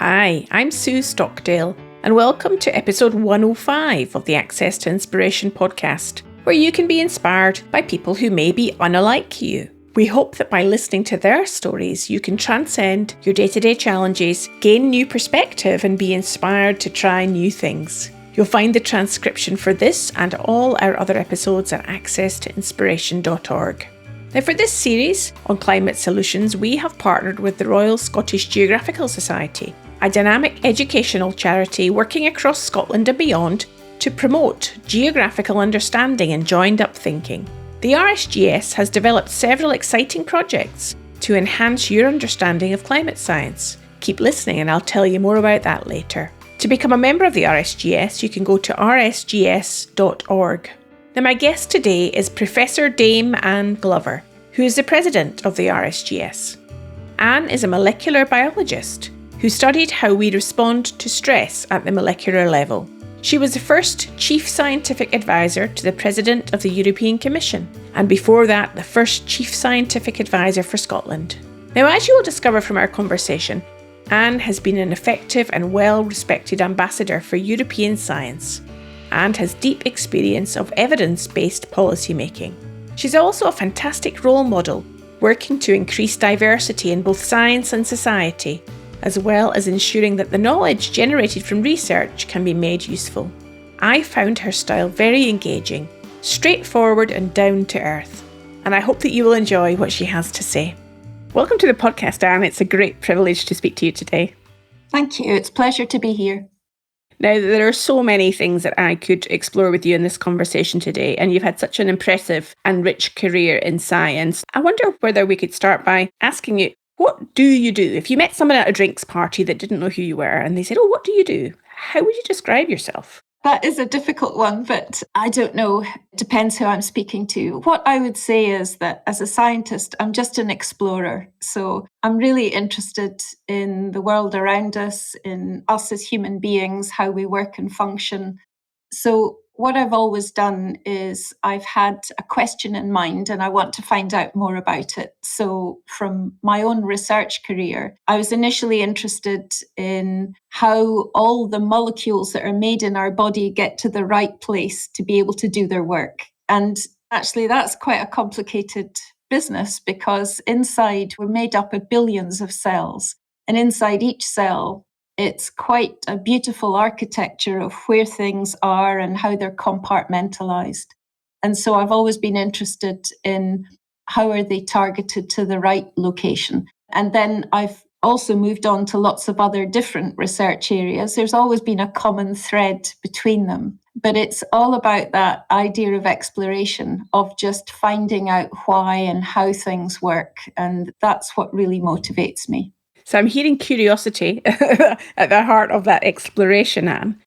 Hi, I'm Sue Stockdale, and welcome to episode 105 of the Access to Inspiration podcast, where you can be inspired by people who may be unlike you. We hope that by listening to their stories, you can transcend your day-to-day challenges, gain new perspective, and be inspired to try new things. You'll find the transcription for this and all our other episodes at accesstoinspiration.org. Now, for this series on climate solutions, we have partnered with the Royal Scottish Geographical Society, a dynamic educational charity working across Scotland and beyond to promote geographical understanding and joined-up thinking. The RSGS has developed several exciting projects to enhance your understanding of climate science. Keep listening and I'll tell you more about that later. To become a member of the RSGS, you can go to rsgs.org. Now, my guest today is Professor Dame Anne Glover, who is the president of the RSGS. Anne is a molecular biologist who studied how we respond to stress at the molecular level. She was the first chief scientific advisor to the president of the European Commission, and before that, the first chief scientific advisor for Scotland. Now, as you will discover from our conversation, Anne has been an effective and well-respected ambassador for European science, and has deep experience of evidence-based policymaking. She's also a fantastic role model, working to increase diversity in both science and society, as well as ensuring that the knowledge generated from research can be made useful. I found her style very engaging, straightforward and down to earth, and I hope that you will enjoy what she has to say. Welcome to the podcast, Anne. It's a great privilege to speak to you today. Thank you. It's a pleasure to be here. Now, there are so many things that I could explore with you in this conversation today, and you've had such an impressive and rich career in science. I wonder whether we could start by asking you, what do you do? If you met someone at a drinks party that didn't know who you were and they said, "Oh, what do you do?" How would you describe yourself? That is a difficult one, but I don't know. It depends who I'm speaking to. What I would say is that as a scientist, I'm just an explorer. So I'm really interested in the world around us, in us as human beings, how we work and function. So what I've always done is I've had a question in mind and I want to find out more about it. So from my own research career, I was initially interested in how all the molecules that are made in our body get to the right place to be able to do their work. And actually, that's quite a complicated business because inside we're made up of billions of cells. And inside each cell, it's quite a beautiful architecture of where things are and how they're compartmentalized. And so I've always been interested in how are they targeted to the right location. And then I've also moved on to lots of other different research areas. There's always been a common thread between them, but it's all about that idea of exploration, of just finding out why and how things work. And that's what really motivates me. So I'm hearing curiosity at the heart of that exploration, Anne.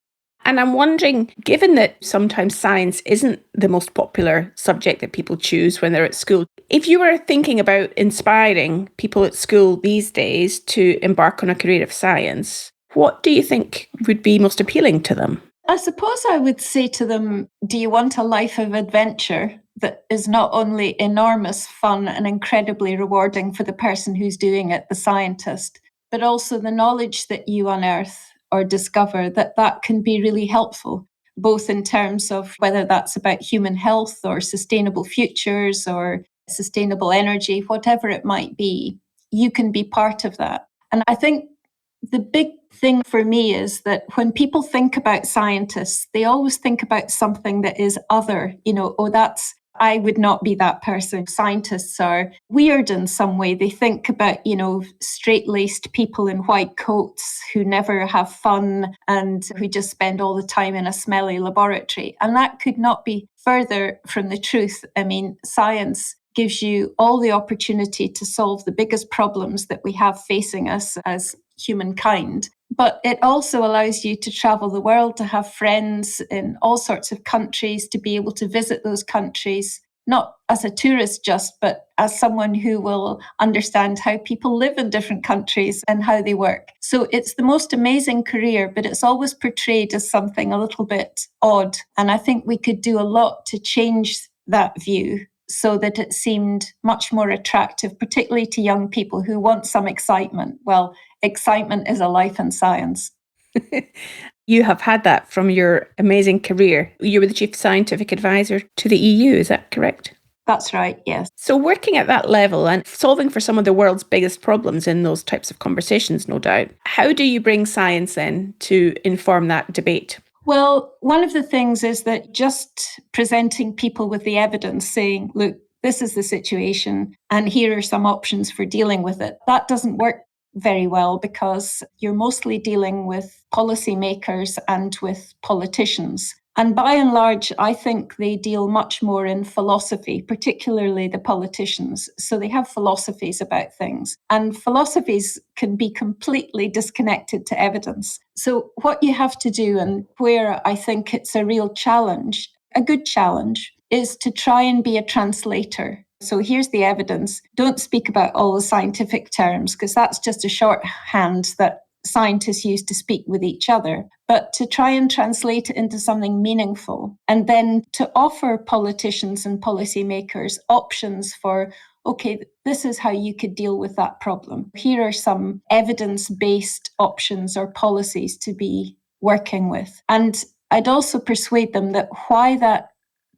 And I'm wondering, given that sometimes science isn't the most popular subject that people choose when they're at school, if you were thinking about inspiring people at school these days to embark on a career of science, what do you think would be most appealing to them? I suppose I would say to them, do you want a life of adventure that is not only enormous fun and incredibly rewarding for the person who's doing it, the scientist, but also the knowledge that you unearth or discover that can be really helpful, both in terms of whether that's about human health or sustainable futures or sustainable energy, whatever it might be, you can be part of that. And I think the big thing for me is that when people think about scientists, they always think about something that is other, I would not be that person. Scientists are weird in some way. They think about, straight-laced people in white coats who never have fun and who just spend all the time in a smelly laboratory. And that could not be further from the truth. I mean, science gives you all the opportunity to solve the biggest problems that we have facing us as humankind. But it also allows you to travel the world, to have friends in all sorts of countries, to be able to visit those countries, not as a tourist just, but as someone who will understand how people live in different countries and how they work. So it's the most amazing career, but it's always portrayed as something a little bit odd. And I think we could do a lot to change that view so that it seemed much more attractive, particularly to young people who want some excitement. Well, excitement is a life in science. You have had that from your amazing career. You were the chief scientific advisor to the EU, is that correct? That's right, yes. So working at that level and solving for some of the world's biggest problems in those types of conversations, no doubt, how do you bring science then to inform that debate? Well, one of the things is that just presenting people with the evidence, saying, look, this is the situation and here are some options for dealing with it, that doesn't work very well because you're mostly dealing with policymakers and with politicians. And by and large, I think they deal much more in philosophy, particularly the politicians. So they have philosophies about things, and philosophies can be completely disconnected to evidence. So what you have to do, and where I think it's a real challenge, a good challenge, is to try and be a translator. So here's the evidence. Don't speak about all the scientific terms because that's just a shorthand that scientists use to speak with each other, but to try and translate it into something meaningful and then to offer politicians and policymakers options for, okay, this is how you could deal with that problem. Here are some evidence-based options or policies to be working with. And I'd also persuade them that why that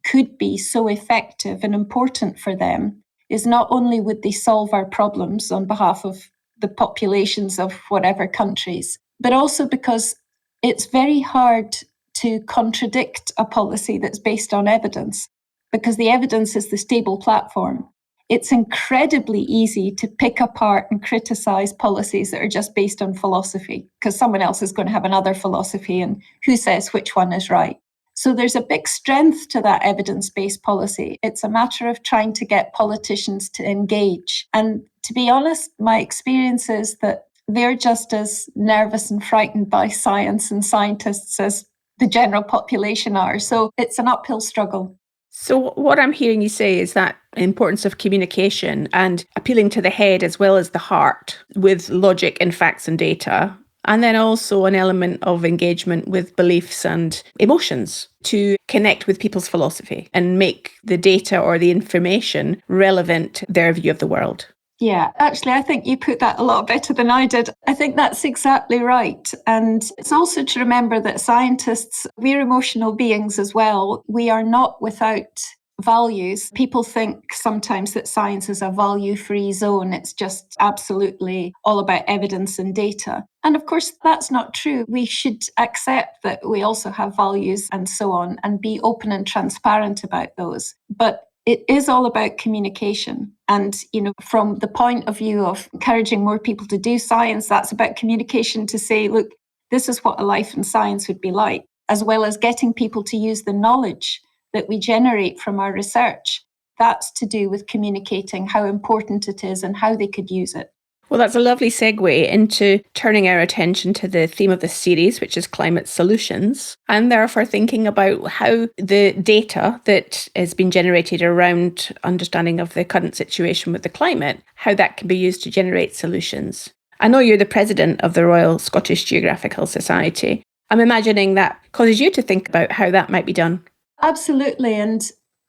could be so effective and important for them is not only would they solve our problems on behalf of the populations of whatever countries, but also because it's very hard to contradict a policy that's based on evidence, because the evidence is the stable platform. It's incredibly easy to pick apart and criticize policies that are just based on philosophy, because someone else is going to have another philosophy, and who says which one is right? So there's a big strength to that evidence-based policy. It's a matter of trying to get politicians to engage. And to be honest, my experience is that they're just as nervous and frightened by science and scientists as the general population are. So it's an uphill struggle. So what I'm hearing you say is that importance of communication and appealing to the head as well as the heart with logic and facts and data. And then also an element of engagement with beliefs and emotions to connect with people's philosophy and make the data or the information relevant to their view of the world. Yeah, actually, I think you put that a lot better than I did. I think that's exactly right. And it's also to remember that scientists, we're emotional beings as well. We are not without values. People think sometimes that science is a value-free zone. It's just absolutely all about evidence and data. And of course, that's not true. We should accept that we also have values and so on, and be open and transparent about those. But it is all about communication. And, from the point of view of encouraging more people to do science, that's about communication to say, look, this is what a life in science would be like, as well as getting people to use the knowledge that we generate from our research. That's to do with communicating how important it is and how they could use it. Well, that's a lovely segue into turning our attention to the theme of the series, which is climate solutions, and therefore thinking about how the data that has been generated around understanding of the current situation with the climate, how that can be used to generate solutions. I know you're the president of the Royal Scottish Geographical Society. I'm imagining that causes you to think about how that might be done. Absolutely. And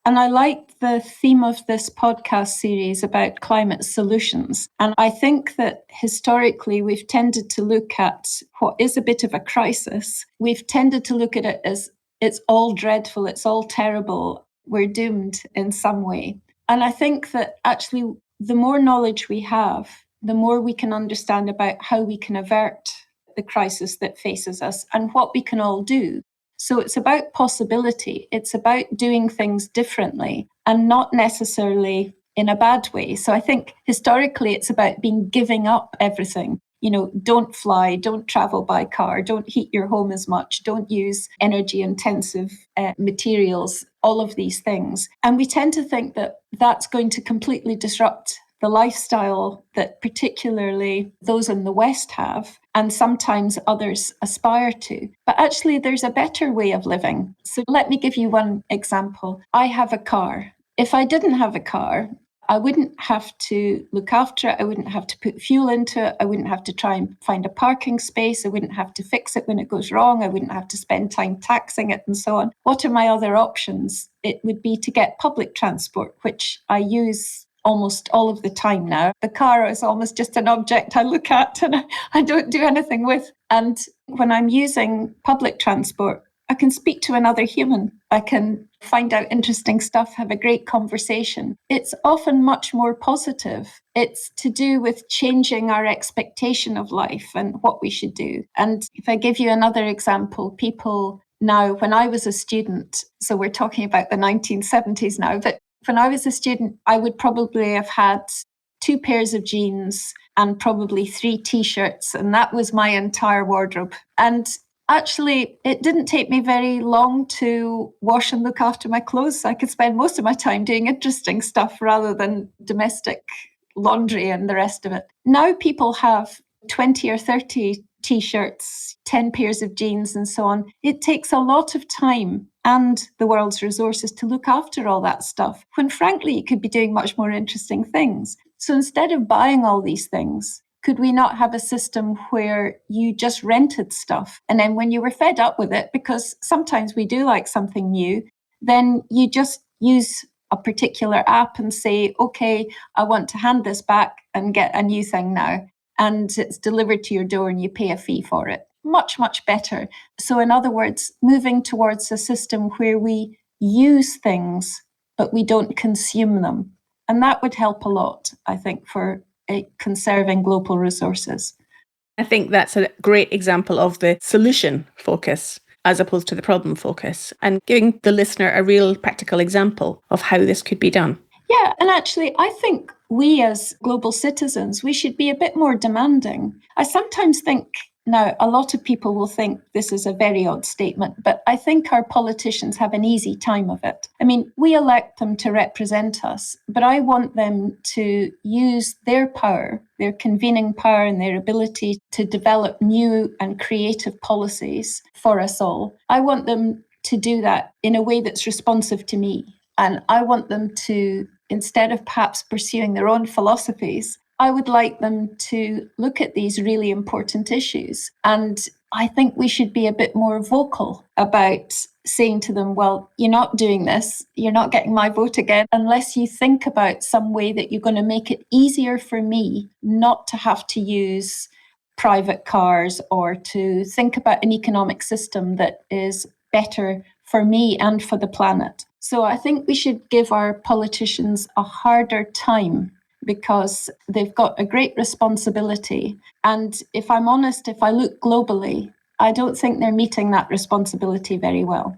I like the theme of this podcast series about climate solutions. And I think that historically we've tended to look at what is a bit of a crisis. We've tended to look at it as it's all dreadful, it's all terrible, we're doomed in some way. And I think that actually the more knowledge we have, the more we can understand about how we can avert the crisis that faces us and what we can all do. So it's about possibility. It's about doing things differently and not necessarily in a bad way. So I think historically it's about giving up everything. Don't fly, don't travel by car, don't heat your home as much, don't use energy intensive materials, all of these things. And we tend to think that that's going to completely disrupt the lifestyle that particularly those in the West have, and sometimes others aspire to. But actually, there's a better way of living. So let me give you one example. I have a car. If I didn't have a car, I wouldn't have to look after it. I wouldn't have to put fuel into it. I wouldn't have to try and find a parking space. I wouldn't have to fix it when it goes wrong. I wouldn't have to spend time taxing it and so on. What are my other options? It would be to get public transport, which I use almost all of the time now. The car is almost just an object I look at and I don't do anything with. And when I'm using public transport, I can speak to another human. I can find out interesting stuff, have a great conversation. It's often much more positive. It's to do with changing our expectation of life and what we should do. And if I give you another example, people now, when I was a student, so we're talking about the 1970s now, but when I was a student, I would probably have had 2 pairs of jeans and probably 3 t-shirts, and that was my entire wardrobe. And actually, it didn't take me very long to wash and look after my clothes. I could spend most of my time doing interesting stuff rather than domestic laundry and the rest of it. Now people have 20 or 30 t-shirts, 10 pairs of jeans and so on. It takes a lot of time and the world's resources to look after all that stuff, when frankly, you could be doing much more interesting things. So instead of buying all these things, could we not have a system where you just rented stuff? And then when you were fed up with it, because sometimes we do like something new, then you just use a particular app and say, okay, I want to hand this back and get a new thing now. And it's delivered to your door and you pay a fee for it. Much, much better. So in other words, moving towards a system where we use things, but we don't consume them. And that would help a lot, I think, for conserving global resources. I think that's a great example of the solution focus as opposed to the problem focus, and giving the listener a real practical example of how this could be done. Yeah, and actually, I think we as global citizens, we should be a bit more demanding. I sometimes think, now, a lot of people will think this is a very odd statement, but I think our politicians have an easy time of it. I mean, we elect them to represent us, but I want them to use their power, their convening power and their ability to develop new and creative policies for us all. I want them to do that in a way that's responsive to me. And I want them to, instead of perhaps pursuing their own philosophies, I would like them to look at these really important issues. And I think we should be a bit more vocal about saying to them, well, you're not doing this, you're not getting my vote again, unless you think about some way that you're going to make it easier for me not to have to use private cars, or to think about an economic system that is better for me and for the planet. So I think we should give our politicians a harder time, because they've got a great responsibility. And if I'm honest, if I look globally, I don't think they're meeting that responsibility very well.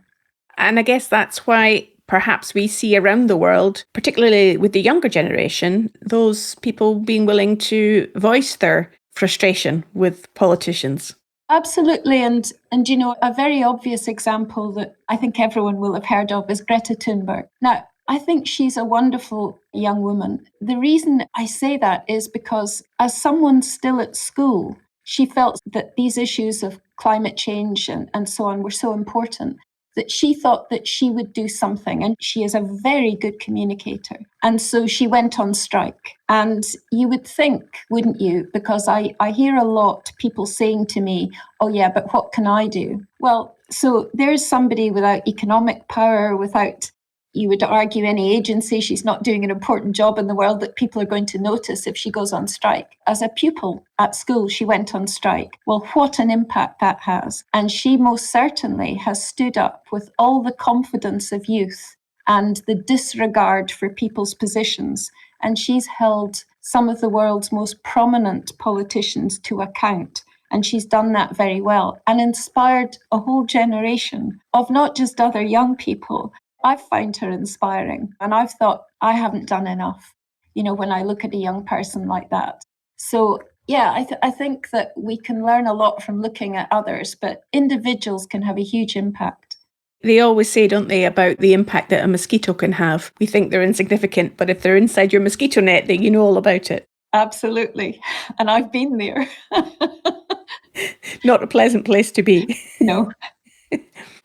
And I guess that's why perhaps we see around the world, particularly with the younger generation, those people being willing to voice their frustration with politicians. Absolutely. And you know, a very obvious example that I think everyone will have heard of is Greta Thunberg. Now, I think she's a wonderful young woman. The reason I say that is because as someone still at school, she felt that these issues of climate change and so on were so important that she thought that she would do something. And she is a very good communicator. And so she went on strike. And you would think, wouldn't you? Because I hear a lot people saying to me, oh yeah, but what can I do? Well, so there's somebody without economic power, without, you would argue, any agency. She's not doing an important job in the world that people are going to notice if she goes on strike. As a pupil at school, she went on strike. Well, what an impact that has. And she most certainly has stood up with all the confidence of youth and the disregard for people's positions. And she's held some of the world's most prominent politicians to account. And she's done that very well and inspired a whole generation of not just other young people. I've found her inspiring, and I've thought I haven't done enough, you know, when I look at a young person like that. So, yeah, I think that we can learn a lot from looking at others, but individuals can have a huge impact. They always say, don't they, about the impact that a mosquito can have. We think they're insignificant, but if they're inside your mosquito net, then you know all about it. Absolutely. And I've been there. Not a pleasant place to be. No.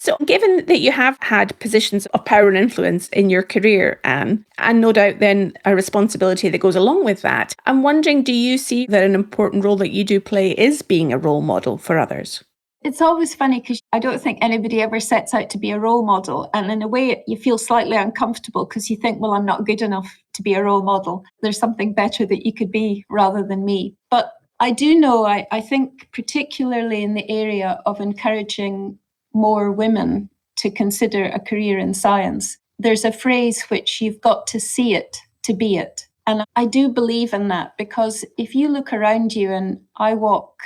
So given that you have had positions of power and influence in your career, Anne, and no doubt then a responsibility that goes along with that, I'm wondering, do you see that an important role that you do play is being a role model for others? It's always funny because I don't think anybody ever sets out to be a role model. And in a way, you feel slightly uncomfortable because you think, well, I'm not good enough to be a role model. There's something better that you could be rather than me. But I do know, I think particularly in the area of encouraging more women to consider a career in science, there's a phrase which you've got to see it to be it. And I do believe in that, because if you look around you, and I walk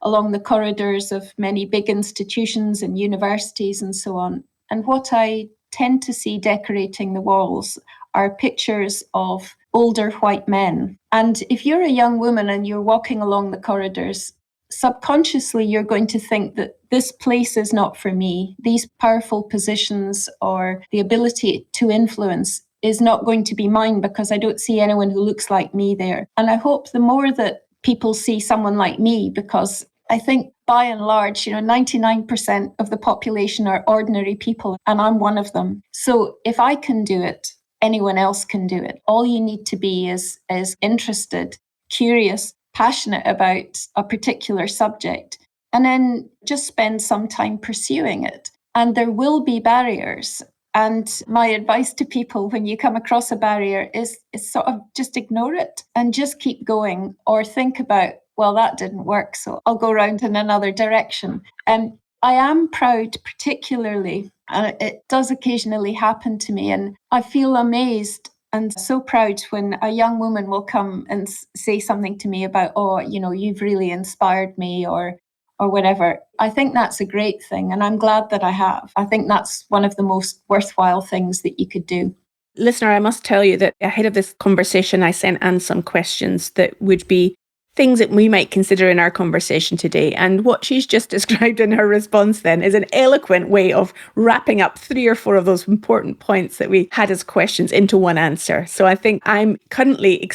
along the corridors of many big institutions and universities and so on, and what I tend to see decorating the walls are pictures of older white men. And if you're a young woman and you're walking along the corridors, subconsciously you're going to think that this place is not for me. These powerful positions or the ability to influence is not going to be mine, because I don't see anyone who looks like me there. And I hope the more that people see someone like me, because I think by and large, 99% of the population are ordinary people, and I'm one of them. So if I can do it, anyone else can do it. All you need to be is interested, curious, passionate about a particular subject, and then just spend some time pursuing it. And there will be barriers. And my advice to people when you come across a barrier is sort of just ignore it and just keep going, or think about, well, that didn't work, so I'll go around in another direction. And I am proud, particularly, and it does occasionally happen to me, and I feel amazed and so proud when a young woman will come and say something to me about, oh, you've really inspired me, or whatever. I think that's a great thing, and I'm glad that I have. I think that's one of the most worthwhile things that you could do. Listener, I must tell you that ahead of this conversation, I sent Anne some questions that would be things that we might consider in our conversation today. And what she's just described in her response then is an eloquent way of wrapping up 3 or 4 of those important points that we had as questions into one answer. So I think I'm currently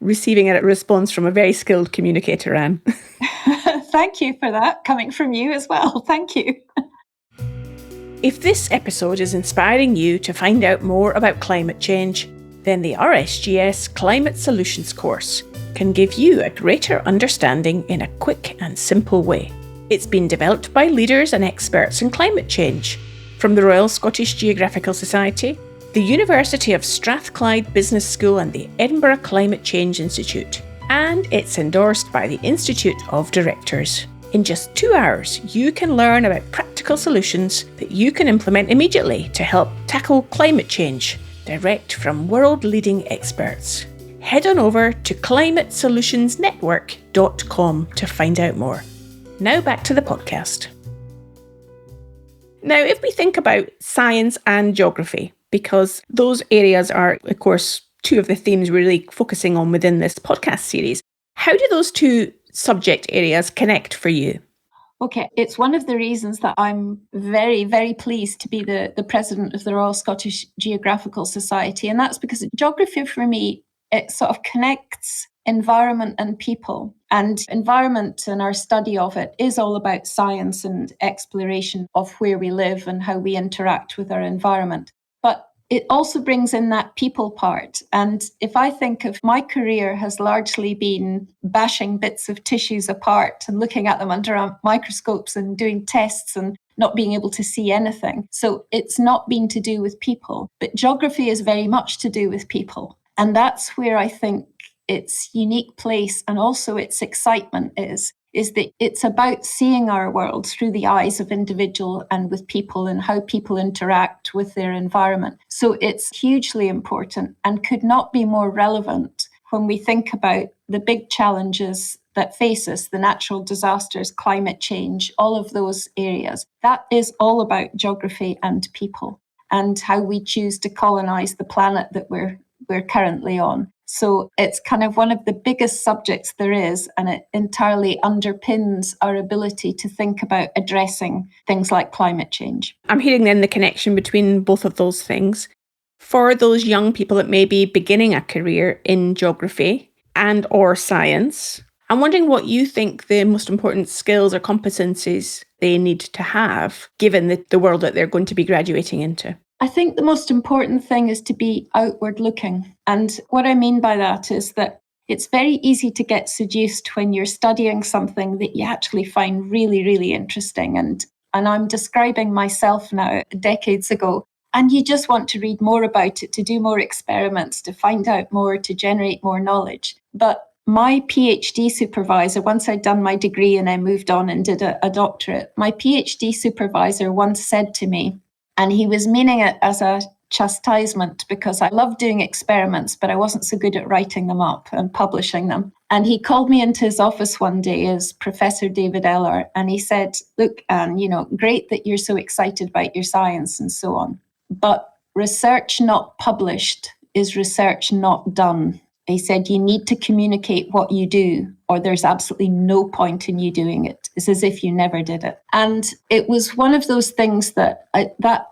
receiving a response from a very skilled communicator, Anne. Thank you for that, coming from you as well. Thank you. If this episode is inspiring you to find out more about climate change, then the RSGS Climate Solutions course can give you a greater understanding in a quick and simple way. It's been developed by leaders and experts in climate change from the Royal Scottish Geographical Society, the University of Strathclyde Business School and the Edinburgh Climate Change Institute, and it's endorsed by the Institute of Directors. In just 2 hours, you can learn about practical solutions that you can implement immediately to help tackle climate change, direct from world-leading experts. Head on over to climatesolutionsnetwork.com to find out more. Now back to the podcast. Now, if we think about science and geography, because those areas are, of course, 2 of the themes we're really focusing on within this podcast series, how do those 2 subject areas connect for you? Okay, it's one of the reasons that I'm very, very pleased to be the president of the Royal Scottish Geographical Society. And that's because geography for me, it sort of connects environment and people. And environment and our study of it is all about science and exploration of where we live and how we interact with our environment. But it also brings in that people part. And if I think of my career has largely been bashing bits of tissues apart and looking at them under microscopes and doing tests and not being able to see anything. So it's not been to do with people, but geography is very much to do with people. And that's where I think its unique place and also its excitement is that it's about seeing our world through the eyes of individual and with people and how people interact with their environment. So it's hugely important and could not be more relevant when we think about the big challenges that face us, the natural disasters, climate change, all of those areas. That is all about geography and people and how we choose to colonize the planet that we're currently on. So it's kind of one of the biggest subjects there is, and it entirely underpins our ability to think about addressing things like climate change. I'm hearing then the connection between both of those things. For those young people that may be beginning a career in geography and or science, I'm wondering what you think the most important skills or competencies they need to have, given the world that they're going to be graduating into. I think the most important thing is to be outward looking. And what I mean by that is that it's very easy to get seduced when you're studying something that you actually find really, really interesting. And I'm describing myself now decades ago. And you just want to read more about it, to do more experiments, to find out more, to generate more knowledge. But my PhD supervisor, once I'd done my degree and I moved on and did a doctorate, my PhD supervisor once said to me, and he was meaning it as a chastisement because I loved doing experiments, but I wasn't so good at writing them up and publishing them. And he called me into his office one day as Professor David Eller, and he said, look, Anne, great that you're so excited about your science and so on, but research not published is research not done. He said, you need to communicate what you do, or there's absolutely no point in you doing it. It's as if you never did it. And it was one of those things that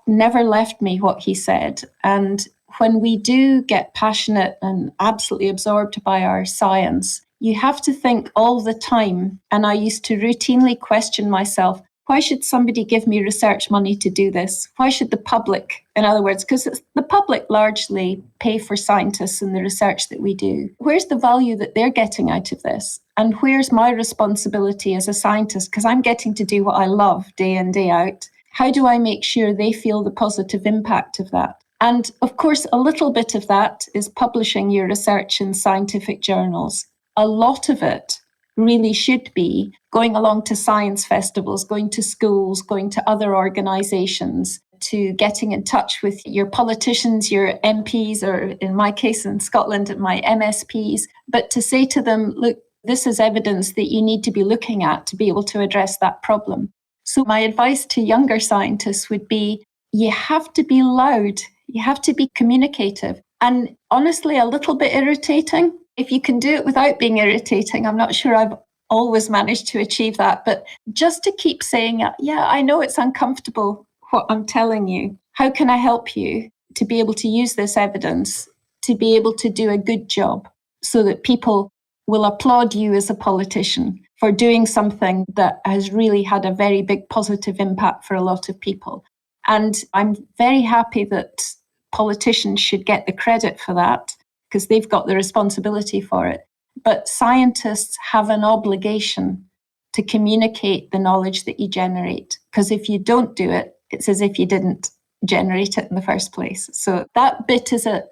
never left me, what he said. And when we do get passionate and absolutely absorbed by our science, you have to think all the time. And I used to routinely question myself, why should somebody give me research money to do this? Why should the public, in other words, because the public largely pay for scientists and the research that we do. Where's the value that they're getting out of this? And where's my responsibility as a scientist? Because I'm getting to do what I love day in, day out. How do I make sure they feel the positive impact of that? And of course, a little bit of that is publishing your research in scientific journals. A lot of it really should be going along to science festivals, going to schools, going to other organisations, to getting in touch with your politicians, your MPs, or in my case in Scotland, my MSPs, but to say to them, look, this is evidence that you need to be looking at to be able to address that problem. So my advice to younger scientists would be, you have to be loud, you have to be communicative, and honestly, a little bit irritating. If you can do it without being irritating, I'm not sure I've always managed to achieve that, but just to keep saying, yeah, I know it's uncomfortable what I'm telling you. How can I help you to be able to use this evidence, to be able to do a good job so that people will applaud you as a politician for doing something that has really had a very big positive impact for a lot of people. And I'm very happy that politicians should get the credit for that, because they've got the responsibility for it. But scientists have an obligation to communicate the knowledge that you generate, because if you don't do it, it's as if you didn't generate it in the first place. So that bit is a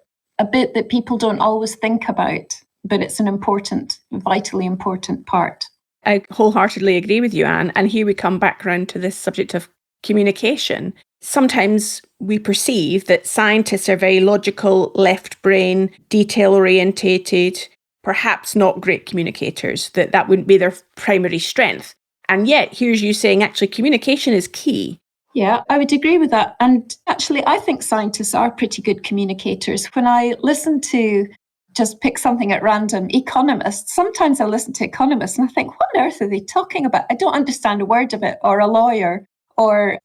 bit that people don't always think about, but it's an important, vitally important part. I wholeheartedly agree with you, Anne. And here we come back around to this subject of communication. Sometimes we perceive that scientists are very logical, left brain, detail orientated, perhaps not great communicators, that wouldn't be their primary strength. And yet, here's you saying actually communication is key. Yeah, I would agree with that. And actually, I think scientists are pretty good communicators. When I listen to, just pick something at random, economists, sometimes I listen to economists and I think, what on earth are they talking about? I don't understand a word of it. Or a lawyer, or,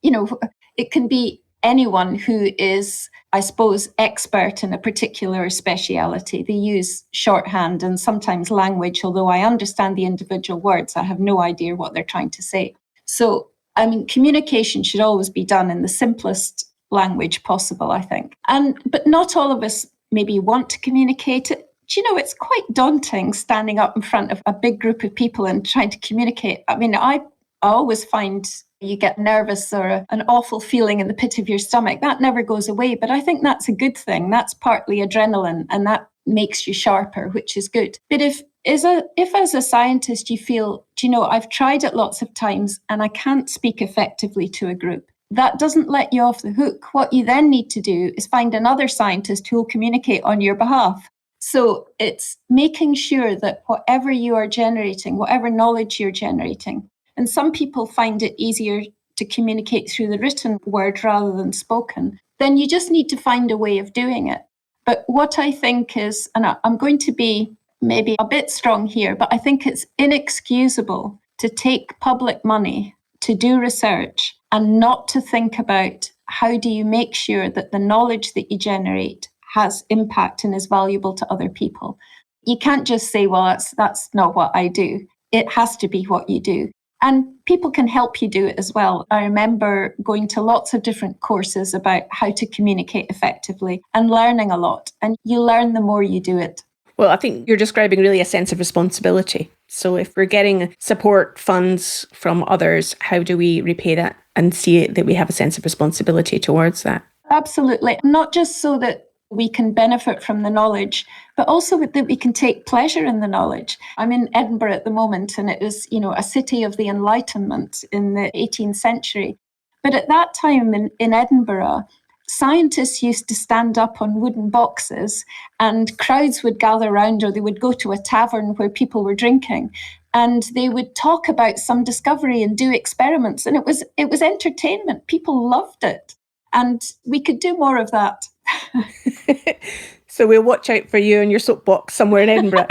it can be anyone who is, I suppose, expert in a particular speciality. They use shorthand and sometimes language, although I understand the individual words, I have no idea what they're trying to say. So, communication should always be done in the simplest language possible, I think. But not all of us maybe want to communicate it. It's quite daunting standing up in front of a big group of people and trying to communicate. I always find you get nervous or an awful feeling in the pit of your stomach. That never goes away, but I think that's a good thing. That's partly adrenaline, and that makes you sharper, which is good. But if as a scientist you feel, I've tried it lots of times and I can't speak effectively to a group, that doesn't let you off the hook. What you then need to do is find another scientist who will communicate on your behalf. So it's making sure that whatever you are generating, whatever knowledge you're generating, and some people find it easier to communicate through the written word rather than spoken, then you just need to find a way of doing it. But what I think is, and I'm going to be maybe a bit strong here, but I think it's inexcusable to take public money to do research and not to think about how do you make sure that the knowledge that you generate has impact and is valuable to other people. You can't just say, well, that's not what I do. It has to be what you do. And people can help you do it as well. I remember going to lots of different courses about how to communicate effectively and learning a lot. And you learn the more you do it. Well, I think you're describing really a sense of responsibility. So if we're getting support funds from others, how do we repay that and see that we have a sense of responsibility towards that? Absolutely. Not just so that we can benefit from the knowledge, but also that we can take pleasure in the knowledge. I'm in Edinburgh at the moment, and it was, a city of the Enlightenment in the 18th century. But at that time in Edinburgh, scientists used to stand up on wooden boxes and crowds would gather around, or they would go to a tavern where people were drinking, and they would talk about some discovery and do experiments. And it was entertainment. People loved it. And we could do more of that. So we'll watch out for you and your soapbox somewhere in Edinburgh.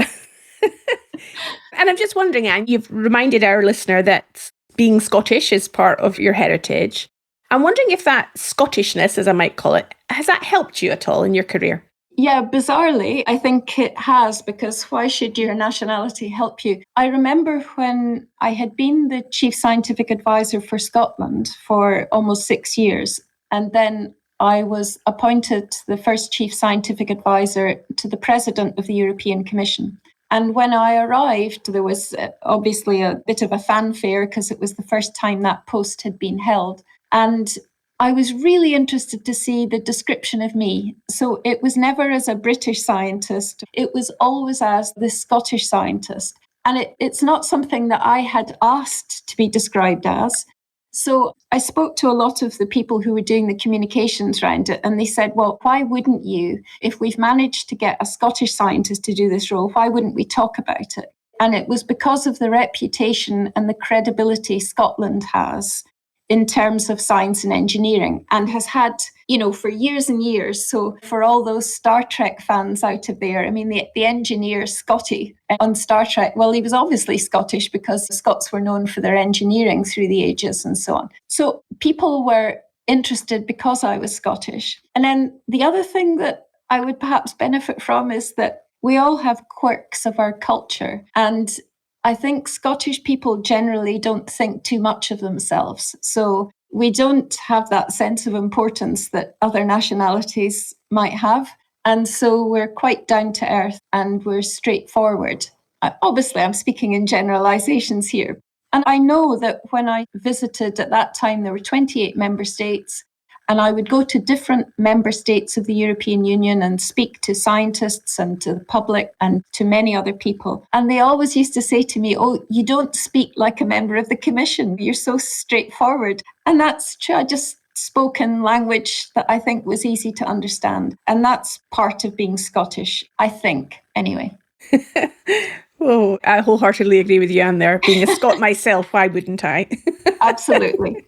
And I'm just wondering, Anne, you've reminded our listener that being Scottish is part of your heritage. I'm wondering if that Scottishness, as I might call it, has that helped you at all in your career? Yeah, bizarrely, I think it has, because why should your nationality help you? I remember when I had been the Chief Scientific Advisor for Scotland for almost 6 years, and then I was appointed the first Chief Scientific Advisor to the President of the European Commission. And when I arrived, there was obviously a bit of a fanfare because it was the first time that post had been held. And I was really interested to see the description of me. So it was never as a British scientist, it was always as the Scottish scientist. And it's not something that I had asked to be described as. So I spoke to a lot of the people who were doing the communications around it, and they said, well, why wouldn't you? If we've managed to get a Scottish scientist to do this role, why wouldn't we talk about it? And it was because of the reputation and the credibility Scotland has in terms of science and engineering, and has had, for years and years. So for all those Star Trek fans out of there, I mean, the engineer Scotty on Star Trek, well, he was obviously Scottish because Scots were known for their engineering through the ages and so on. So people were interested because I was Scottish. And then the other thing that I would perhaps benefit from is that we all have quirks of our culture, and I think Scottish people generally don't think too much of themselves. So we don't have that sense of importance that other nationalities might have. And so we're quite down to earth and we're straightforward. Obviously, I'm speaking in generalizations here. And I know that when I visited at that time, there were 28 member states. And I would go to different member states of the European Union and speak to scientists and to the public and to many other people. And they always used to say to me, oh, you don't speak like a member of the Commission. You're so straightforward. And that's true. I just spoke in language that I think was easy to understand. And that's part of being Scottish, I think, anyway. Oh, I wholeheartedly agree with you, Anne, there. Being a Scot myself, why wouldn't I? Absolutely.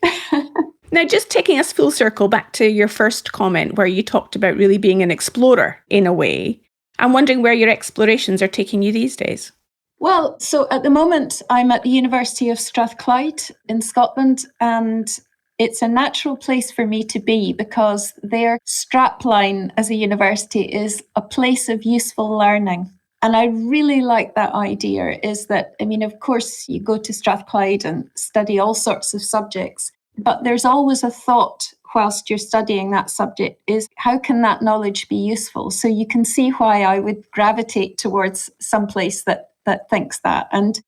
Now, just taking us full circle back to your first comment where you talked about really being an explorer in a way, I'm wondering where your explorations are taking you these days. Well, so at the moment, I'm at the University of Strathclyde in Scotland, and it's a natural place for me to be because their strapline as a university is a place of useful learning. And I really like that idea, is that, of course, you go to Strathclyde and study all sorts of subjects, but there's always a thought whilst you're studying that subject is how can that knowledge be useful? So you can see why I would gravitate towards some place that thinks that. And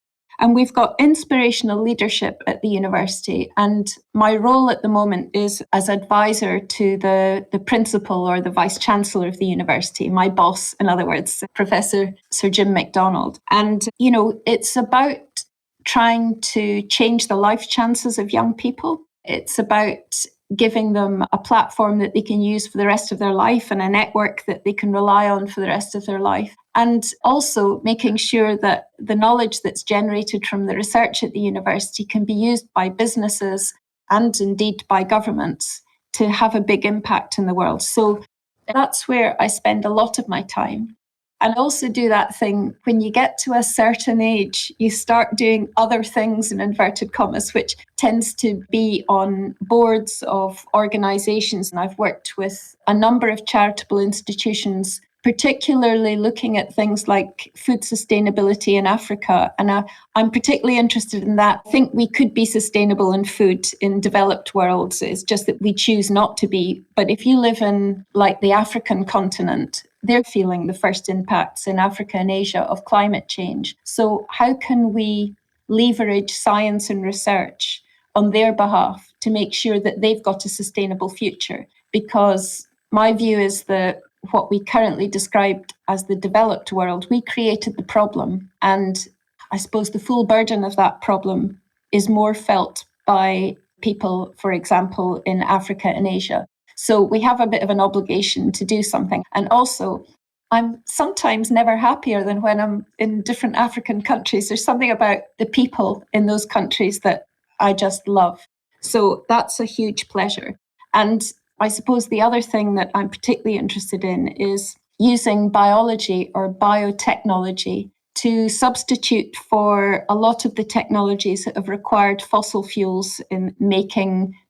we've got inspirational leadership at the university. And my role at the moment is as advisor to the principal or the vice chancellor of the university, my boss, in other words, Professor Sir Jim MacDonald. And, it's about trying to change the life chances of young people. It's about giving them a platform that they can use for the rest of their life and a network that they can rely on for the rest of their life. And also making sure that the knowledge that's generated from the research at the university can be used by businesses and indeed by governments to have a big impact in the world. So that's where I spend a lot of my time. And also do that thing, when you get to a certain age, you start doing other things in inverted commas, which tends to be on boards of organisations. And I've worked with a number of charitable institutions, particularly looking at things like food sustainability in Africa. And I'm particularly interested in that. I think we could be sustainable in food in developed worlds. It's just that we choose not to be. But if you live in like the African continent, they're feeling the first impacts in Africa and Asia of climate change. So how can we leverage science and research on their behalf to make sure that they've got a sustainable future. Because my view is that what we currently described as the developed world, we created the problem. And I suppose the full burden of that problem is more felt by people, for example, in Africa and Asia. So we have a bit of an obligation to do something. And also, I'm sometimes never happier than when I'm in different African countries. There's something about the people in those countries that I just love. So that's a huge pleasure. And I suppose the other thing that I'm particularly interested in is using biology or biotechnology to substitute for a lot of the technologies that have required fossil fuels in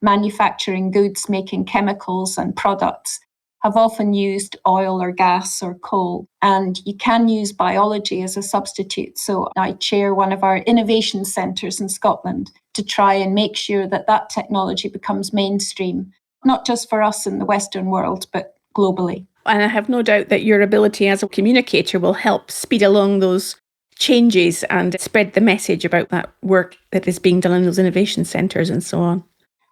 manufacturing goods, making chemicals and products, have often used oil or gas or coal. And you can use biology as a substitute. So I chair one of our innovation centres in Scotland to try and make sure that that technology becomes mainstream, not just for us in the Western world, but globally. And I have no doubt that your ability as a communicator will help speed along those changes and spread the message about that work that is being done in those innovation centres and so on.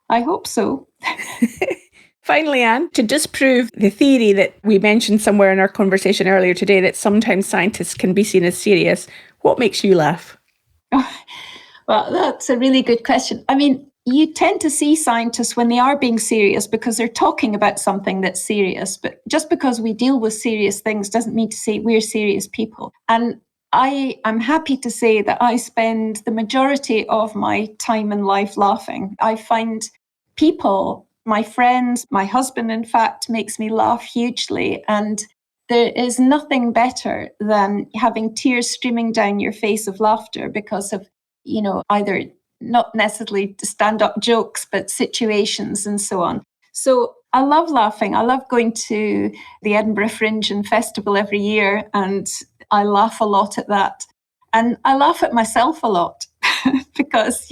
I hope so. Finally, Anne, to disprove the theory that we mentioned somewhere in our conversation earlier today that sometimes scientists can be seen as serious, what makes you laugh? Well, that's a really good question. I mean, you tend to see scientists when they are being serious because they're talking about something that's serious. But just because we deal with serious things doesn't mean to say we're serious people. And I am happy to say that I spend the majority of my time in life laughing. I find people, my friends, my husband, in fact, makes me laugh hugely. And there is nothing better than having tears streaming down your face of laughter because of, either not necessarily stand-up jokes, but situations and so on. So I love laughing. I love going to the Edinburgh Fringe and Festival every year, and I laugh a lot at that. And I laugh at myself a lot because,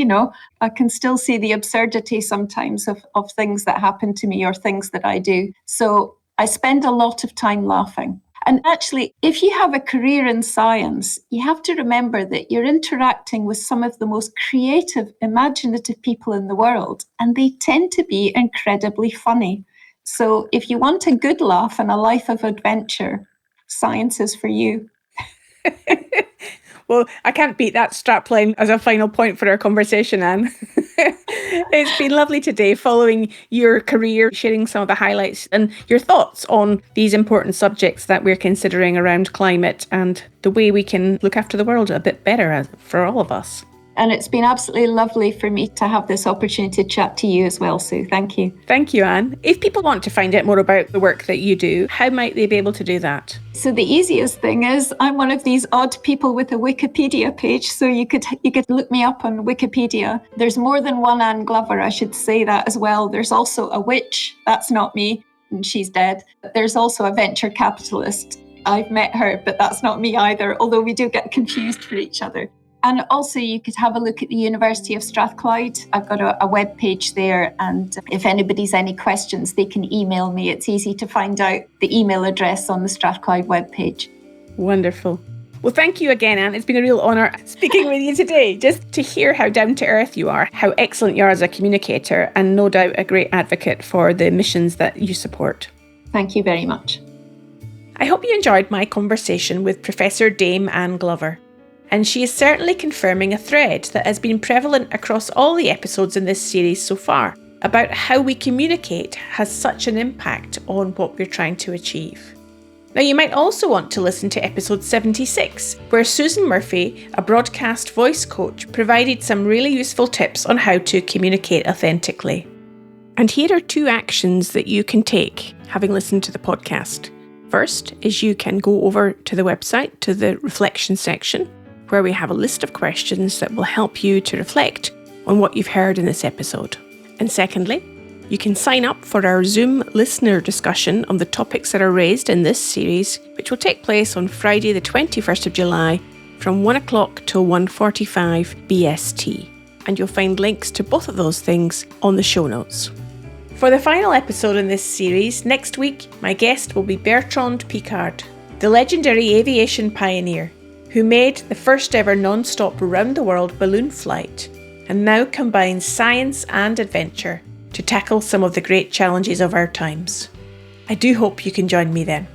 I can still see the absurdity sometimes of things that happen to me or things that I do. So I spend a lot of time laughing. And actually, if you have a career in science, you have to remember that you're interacting with some of the most creative, imaginative people in the world, and they tend to be incredibly funny. So if you want a good laugh and a life of adventure, science is for you. Well, I can't beat that strapline as a final point for our conversation, Anne. It's been lovely today following your career, sharing some of the highlights and your thoughts on these important subjects that we're considering around climate and the way we can look after the world a bit better for all of us. And it's been absolutely lovely for me to have this opportunity to chat to you as well, Sue. Thank you. Thank you, Anne. If people want to find out more about the work that you do, how might they be able to do that? So the easiest thing is I'm one of these odd people with a Wikipedia page. So you could look me up on Wikipedia. There's more than one Anne Glover, I should say that as well. There's also a witch. That's not me, and she's dead. There's also a venture capitalist. I've met her, but that's not me either, although we do get confused for each other. And also you could have a look at the University of Strathclyde. I've got a web page there, and if anybody's any questions, they can email me. It's easy to find out the email address on the Strathclyde webpage. Wonderful. Well, thank you again, Anne. It's been a real honour speaking with you today, just to hear how down to earth you are, how excellent you are as a communicator, and no doubt a great advocate for the missions that you support. Thank you very much. I hope you enjoyed my conversation with Professor Dame Anne Glover. And she is certainly confirming a thread that has been prevalent across all the episodes in this series so far, about how we communicate has such an impact on what we're trying to achieve. Now, you might also want to listen to episode 76, where Susan Murphy, a broadcast voice coach, provided some really useful tips on how to communicate authentically. And here are 2 actions that you can take, having listened to the podcast. First is you can go over to the website, to the reflection section, where we have a list of questions that will help you to reflect on what you've heard in this episode. And secondly, you can sign up for our Zoom listener discussion on the topics that are raised in this series, which will take place on Friday the 21st of July from 1 o'clock till 1:45 BST. And you'll find links to both of those things on the show notes. For the final episode in this series, next week, my guest will be Bertrand Piccard, the legendary aviation pioneer who made the first ever non-stop round-the-world balloon flight and now combines science and adventure to tackle some of the great challenges of our times. I do hope you can join me then.